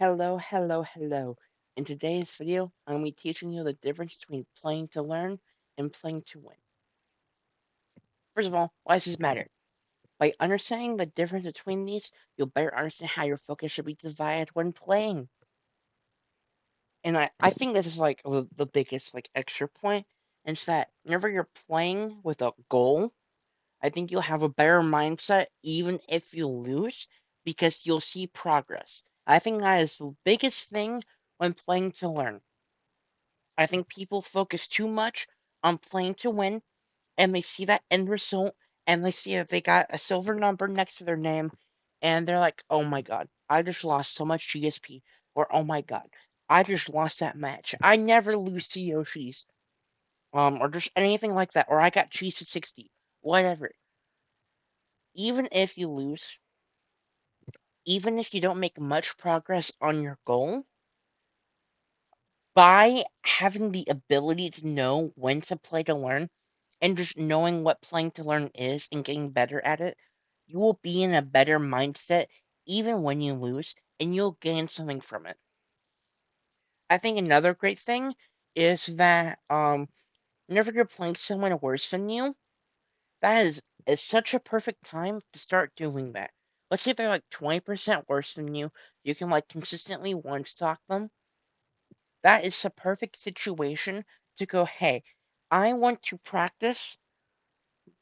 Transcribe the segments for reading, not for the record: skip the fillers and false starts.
Hello, hello, hello. In today's video, I'm going to be teaching you the difference between playing to learn and playing to win. First of all, why does this matter? By understanding the difference between these, you'll better understand how your focus should be divided when playing. And I think this is like the biggest extra point, and it's that whenever you're playing with a goal, I think you'll have a better mindset even if you lose because you'll see progress. I think that is the biggest thing when playing to learn. I think people focus too much on playing to win, and they see that end result, and they see that they got a silver number next to their name, and they're like, "Oh my god, I just lost so much GSP," or "Oh my god, I just lost that match. I never lose to Yoshi's," or just anything like that, or "I got cheesed at 60," whatever. Even if you lose, even if you don't make much progress on your goal, by having the ability to know when to play to learn and just knowing what playing to learn is and getting better at it, you will be in a better mindset even when you lose and you'll gain something from it. I think another great thing is that whenever you're playing someone worse than you, that is such a perfect time to start doing that. Let's say they're like 20% worse than you can like consistently one stock them. That is a perfect situation to go, hey, I want to practice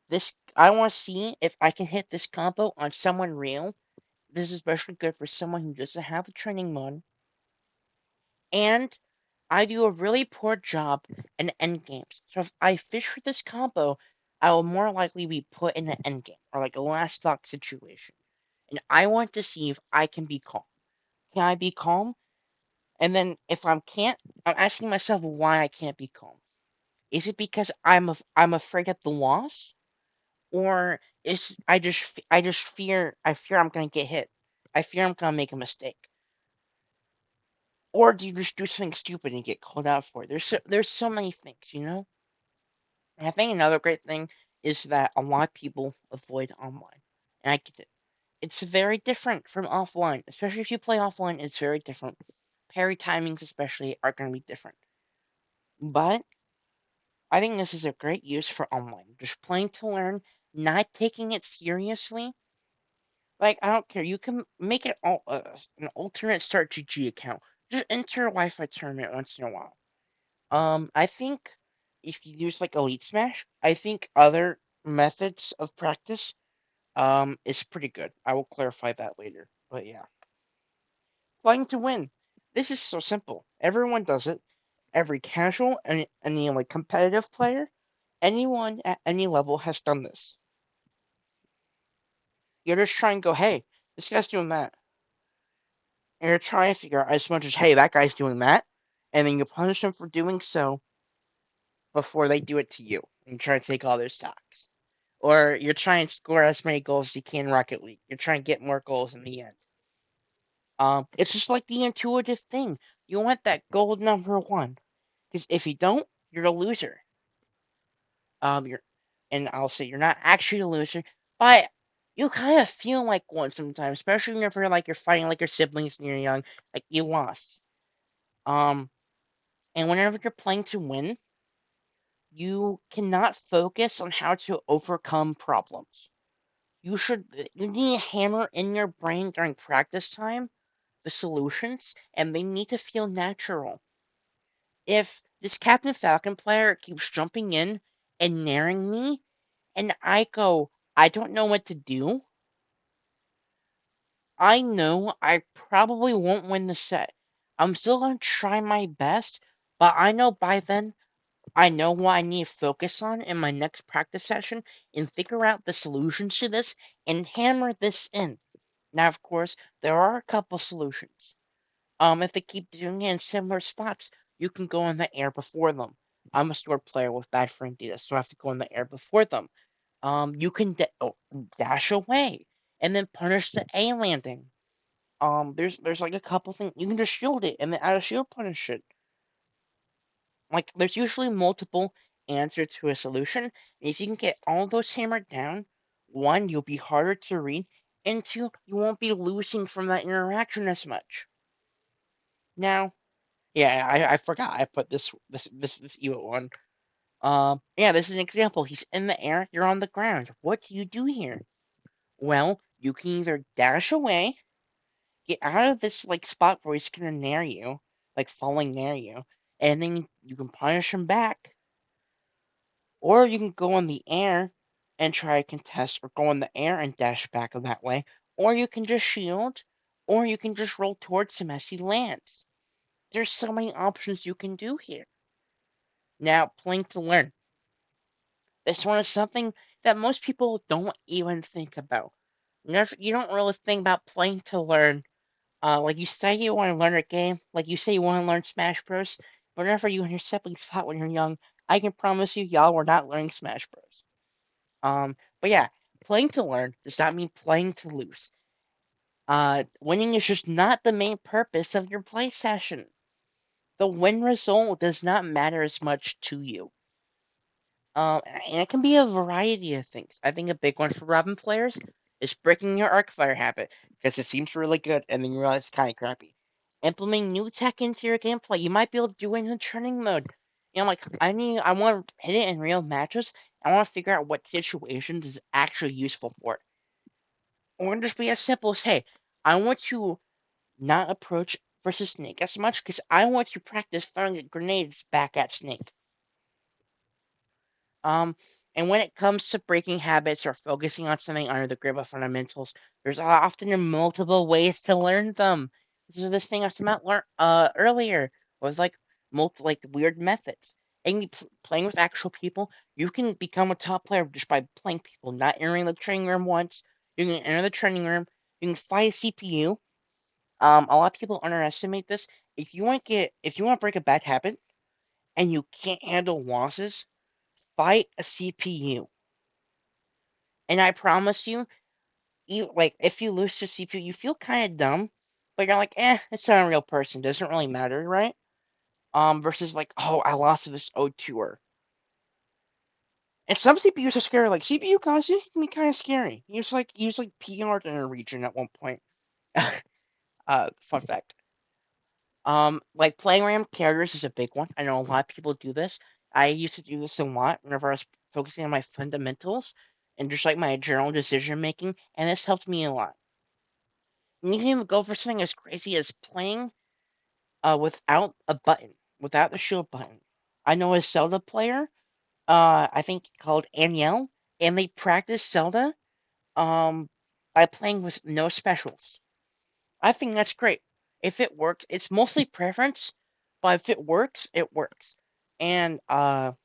this. I want to see if I can hit this combo on someone real. This is especially good for someone who doesn't have the training mode. And I do a really poor job in end games. So if I fish for this combo, I will more likely be put in an end game or like a last stock situation. And I want to see if I can be calm. Can I be calm? And then if I can't, I'm asking myself why I can't be calm. Is it because I'm afraid of the loss, or is I just fear I'm gonna get hit. I fear I'm gonna make a mistake, or do you just do something stupid and get called out for it? There's so many things, you know. And I think another great thing is that a lot of people avoid online, and I get it. It's very different from offline, especially if you play offline. It's very different. Parry timings, especially, are going to be different. But I think this is a great use for online. Just playing to learn, not taking it seriously. Like, I don't care. You can make it an alternate start GG account. Just enter a Wi-Fi tournament once in a while. I think if you use like Elite Smash, I think other methods of practice is pretty good. I will clarify that later. But yeah, playing to win. This is so simple. Everyone does it. Every casual and any like competitive player, anyone at any level has done this. You're just trying to go, hey, this guy's doing that. And you're trying to figure out as much as, hey, that guy's doing that. And then you punish them for doing so before they do it to you. And you try to take all their stocks. Or you're trying to score as many goals as you can in Rocket League. You're trying to get more goals in the end. It's just like the intuitive thing. You want that gold number one. Because if you don't, you're a loser. You're, and I'll say you're not actually a loser, but you kind of feel like one sometimes, especially whenever like you're fighting like your siblings and you're young, like you lost. Um, and whenever you're playing to win, you cannot focus on how to overcome problems. You need to hammer in your brain during practice time the solutions, and they need to feel natural. If this Captain Falcon player keeps jumping in and naring me, and I go, I don't know what to do, I know I probably won't win the set. I'm still gonna try my best, but I know by then I know what I need to focus on in my next practice session and figure out the solutions to this and hammer this in. Now, of course, there are a couple solutions. If they keep doing it in similar spots, you can go in the air before them. I'm a sword player with bad frame data, so I have to go in the air before them. You can dash away and then punish the A landing. There's like a couple things you can just shield it and then add a shield punish it. Like there's usually multiple answers to a solution. And if you can get all those hammered down, one, you'll be harder to read, and two, you won't be losing from that interaction as much. Now, yeah, I forgot I put this you one. Yeah, this is an example. He's in the air, you're on the ground. What do you do here? Well, you can either dash away, get out of this like spot where he's gonna nair you, like falling near you, and then you can punish him back, or you can go in the air and try to contest, or go in the air and dash back that way, or you can just shield, or you can just roll towards him as he lands. There's so many options you can do here. Now, playing to learn. This one is something that most people don't even think about. You don't really think about playing to learn. Like you say you want to learn a game, like you say you want to learn Smash Bros. Whenever you and your siblings fought when you're young, I can promise you, y'all were not learning Smash Bros. But yeah, playing to learn does not mean playing to lose. Winning is just not the main purpose of your play session. The win result does not matter as much to you. And it can be a variety of things. I think a big one for Robin players is breaking your arc fire habit because it seems really good and then you realize it's kind of crappy. Implementing new tech into your gameplay. You might be able to do it in training mode. Like I want to hit it in real matches. I want to figure out what situations is actually useful for it. Or just be as simple as, hey, I want to not approach versus Snake as much because I want to practice throwing grenades back at Snake. Um, and when it comes to breaking habits or focusing on something under the grip of fundamentals, there's often multiple ways to learn them. Because of this thing I was talking about earlier was like like weird methods. And playing with actual people, you can become a top player just by playing people, not entering the training room once. You can enter the training room. You can fight a CPU. A lot of people underestimate this. If you want to break a bad habit and you can't handle losses, fight a CPU. And I promise you, like if you lose to CPU, you feel kind of dumb, but you're like, it's not a real person. Doesn't really matter, right? Versus like, oh, I lost to this O2er. And some CPUs are scary. Like CPU Kazu can be kind of scary. He was like PR'd in a region at one point. Fun fact. Like playing random characters is a big one. I know a lot of people do this. I used to do this a lot whenever I was focusing on my fundamentals and just like my general decision making, and this helped me a lot. And you can even go for something as crazy as playing without a button, without the shield button. I know a Zelda player, I think called Aniel, and they practice Zelda um by playing with no specials. I think that's great. If it works, it's mostly preference, but if it works, it works. And and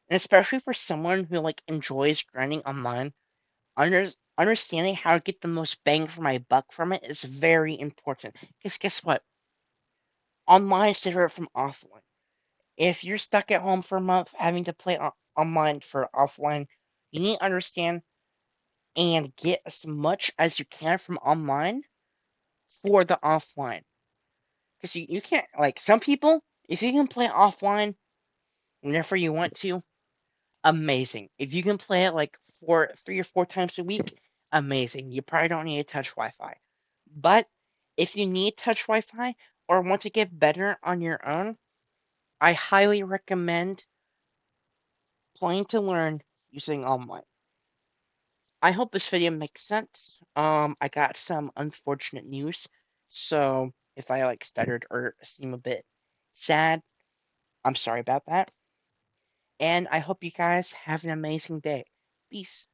especially for someone who like enjoys grinding online, under, understanding how to get the most bang for my buck from it is very important. Because guess what? Online is different from offline. If you're stuck at home for a month having to play online for offline, you need to understand and get as much as you can from online for the offline. Because you can't, like, some people, if you can play offline whenever you want to, amazing. If you can play it like 3 or 4 times a week, amazing. You probably don't need to touch Wi Fi. But if you need touch Wi Fi or want to get better on your own, I highly recommend playing to learn using online. I hope this video makes sense. I got some unfortunate news, so if I like stuttered or seem a bit sad, I'm sorry about that. And I hope you guys have an amazing day. Peace.